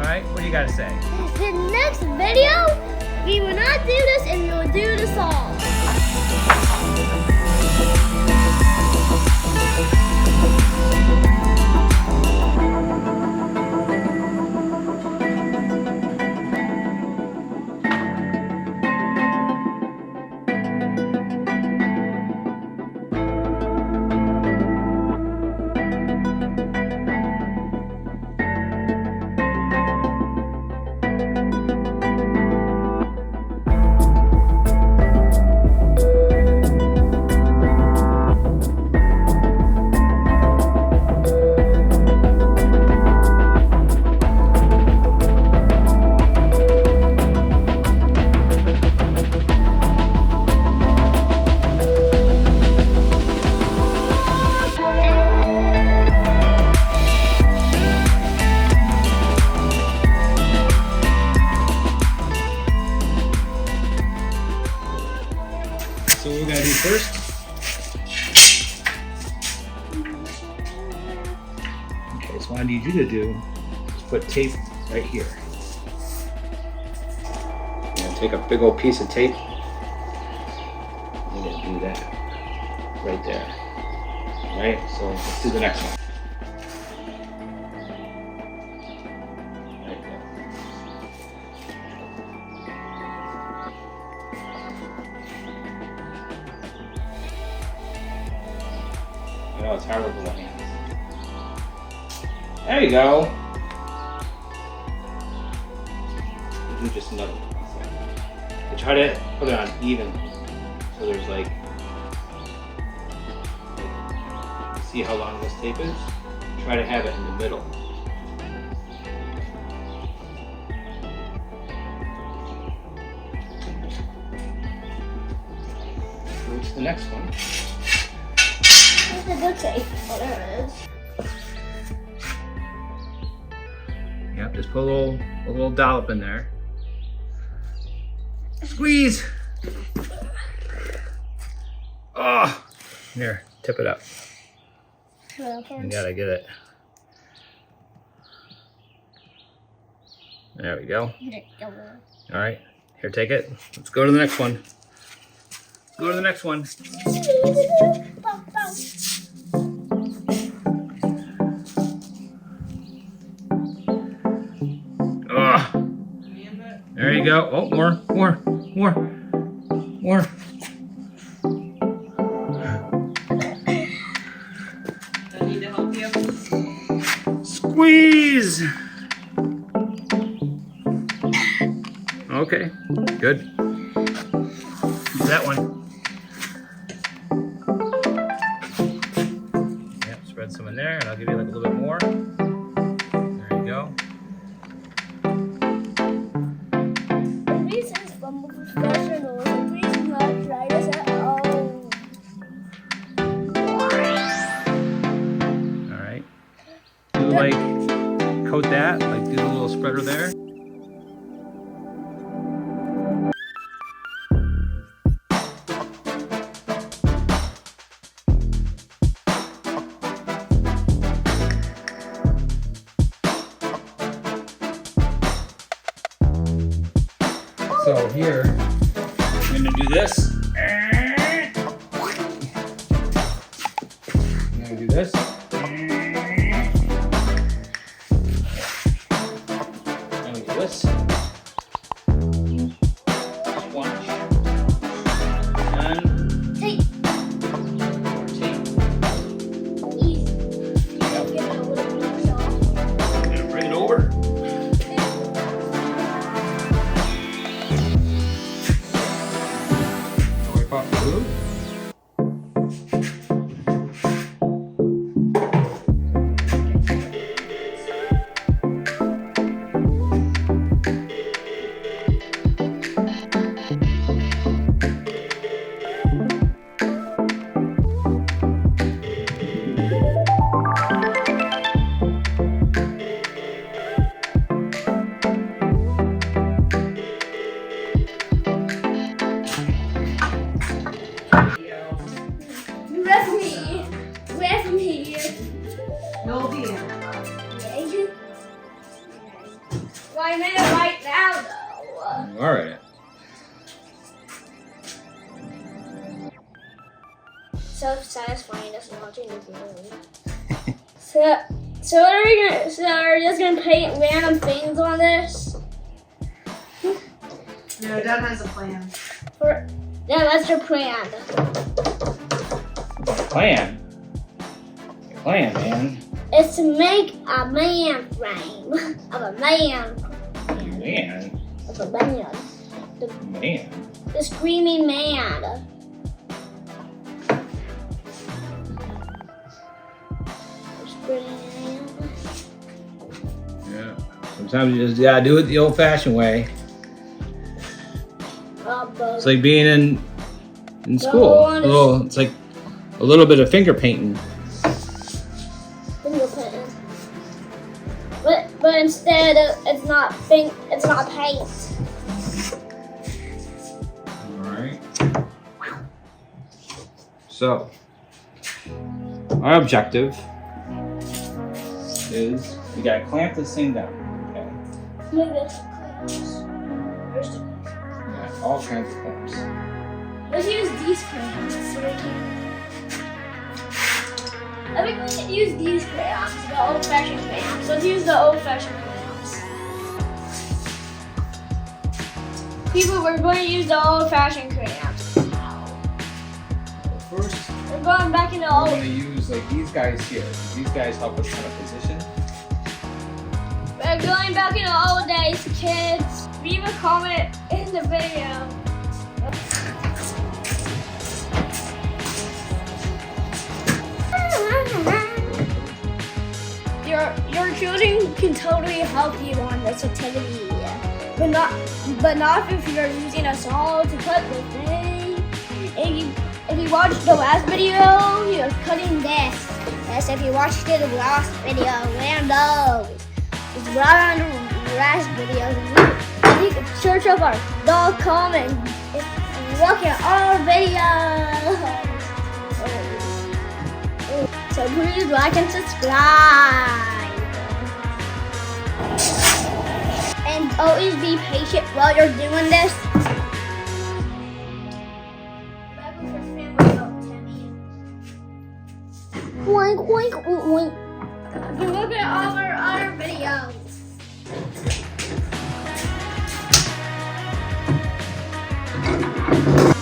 right, what do you gotta say? The next video, we will not do this and we will do the song. So what we're gonna do first, okay, so what I need you to do is put tape right here. You're gonna take a big old piece of tape, you're gonna do that right there. Alright, so let's do the next one. Right there. I know it's hard with the hands. There you go. Do just another one. I try to put it on even, so there's like, see how long this tape is? Try to have it in the middle. Go to the next one. Where's the good tape? Oh, there it is. Yep, just put a little dollop in there. Squeeze! Oh! Here, tip it up. You gotta get it. There we go. Alright, here, take it. Let's go to the next one. Go to the next one. Oh, there you go. Oh, more. I need to help you. Squeeze. Okay, good. That one. Yep, spread some in there, and I'll give you like a little bit more. There you go. The reason is from professional. The reason not try this at all. All right. Do like coat that, like do the little spreader there. So here, I'm gonna do this. I'm gonna do this. I'm gonna do this. Watch. And Tape. more tape. Easy. Get it a little bit soft. I'm gonna bring it over. Pop the glue. Well, I made it right now, though. All right. Self-satisfying just watching the video. So what are we gonna? So are we just gonna paint random things on this? No, Dad has a plan. Yeah, that's your plan. Plan. Plan, man. It's to make a man frame of a man. Man. Of a man. Man. The screaming man. Yeah. Sometimes you just gotta do it the old-fashioned way. It's like being in school. It's like a little bit of finger painting. Finger painting. But instead it's not paint. All right. So our objective is we gotta clamp this thing down. Okay. Look at this. We got all kinds of clamps. Let's use these crayons so we can. I think we should use these crayons, the old-fashioned crayons. Let's use the old-fashioned crayons. People, we're going to use the old-fashioned crayons. First, We're going back into we're old. gonna use like these guys here. These guys help us kind of position. We're going back into old days, kids. Leave a comment in the video. Your children can totally help you on this activity, but not if you're using a saw to cut the thing. If you watched the last video, he was cutting this. Yes, if you watched the last video, random. It's right on the last video. You can search up our .com and look at our videos. So please like and subscribe. And always be patient while you're doing this. Oink, oink, oink. You can look at all our other videos.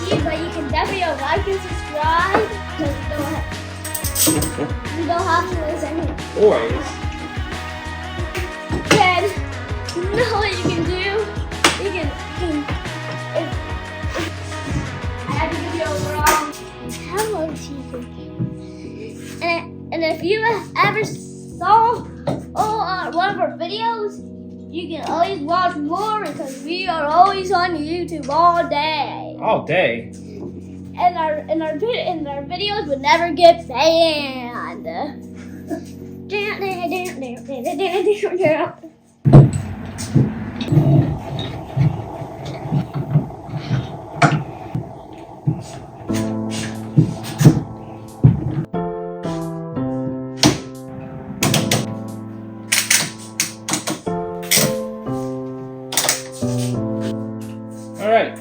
Yeah, but you can definitely like and subscribe because you don't have to listen. Boys. Then you know what you can do? You can I had to give you a wrong hello TV. And if you ever saw one of our videos, you can always watch more because we are always on YouTube all day. All day. And our videos would never get banned. All right.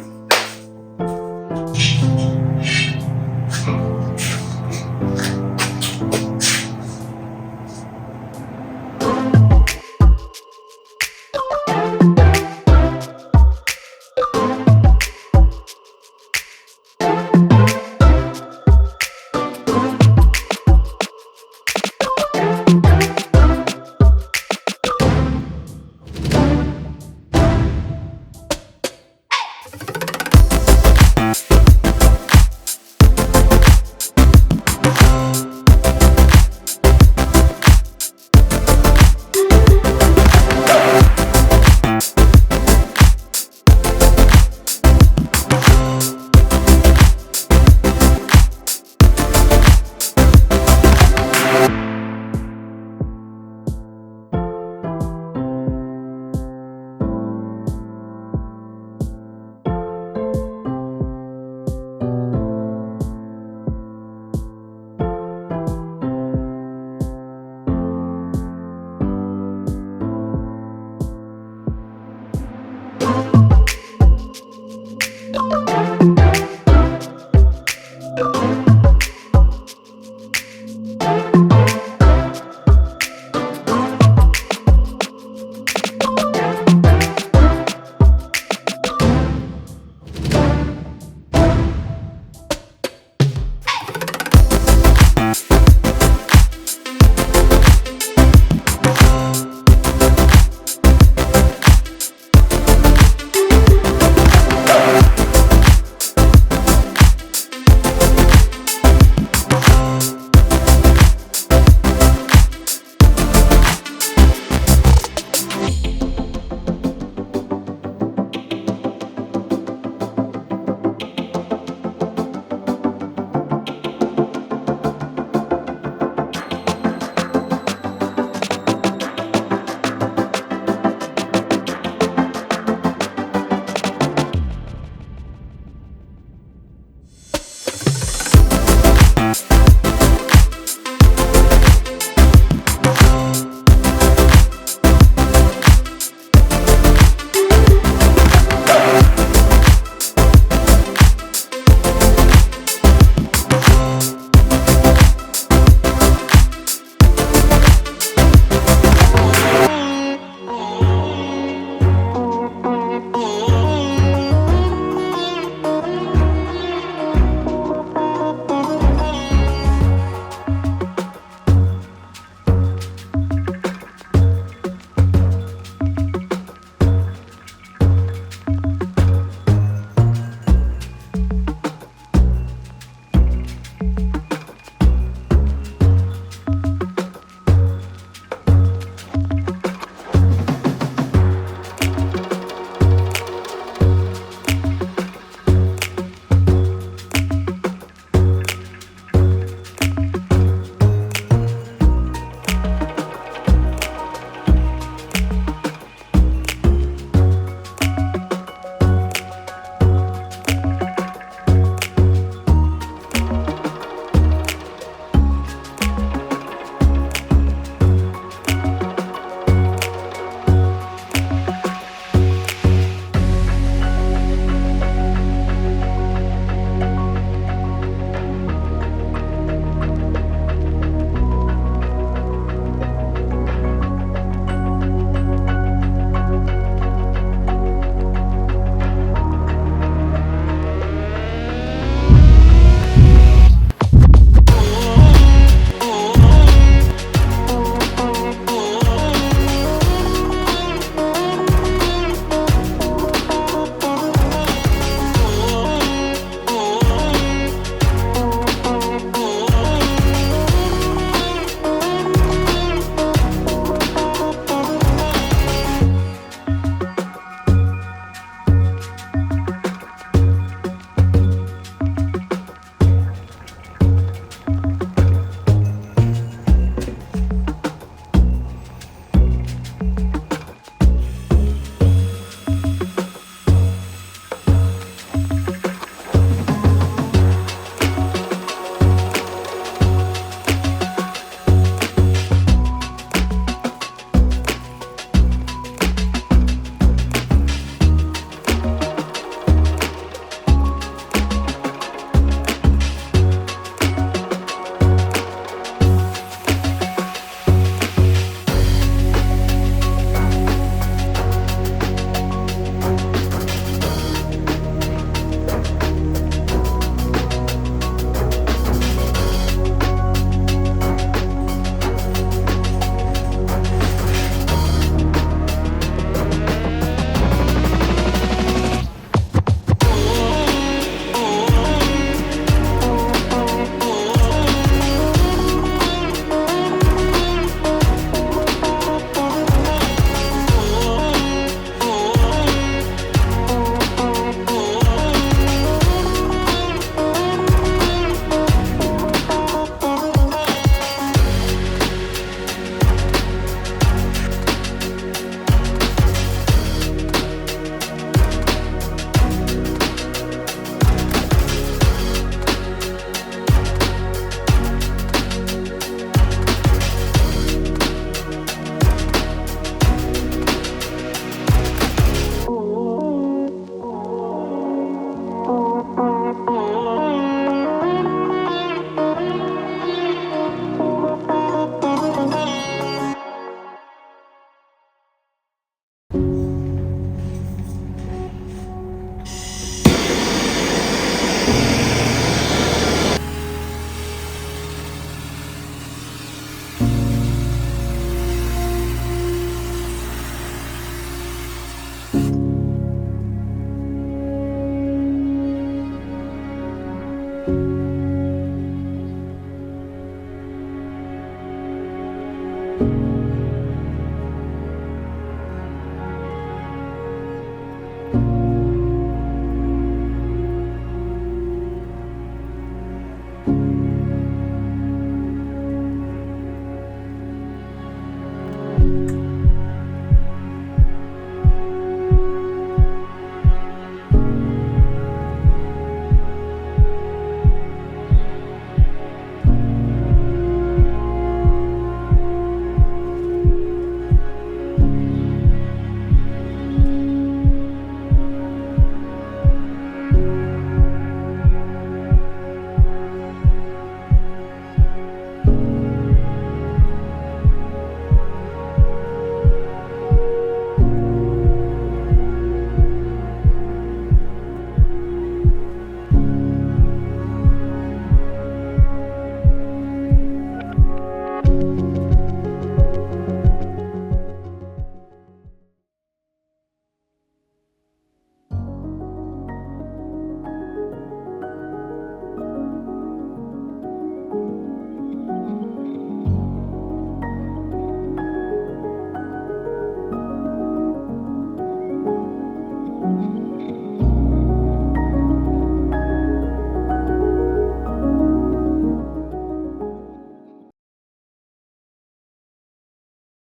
Bye.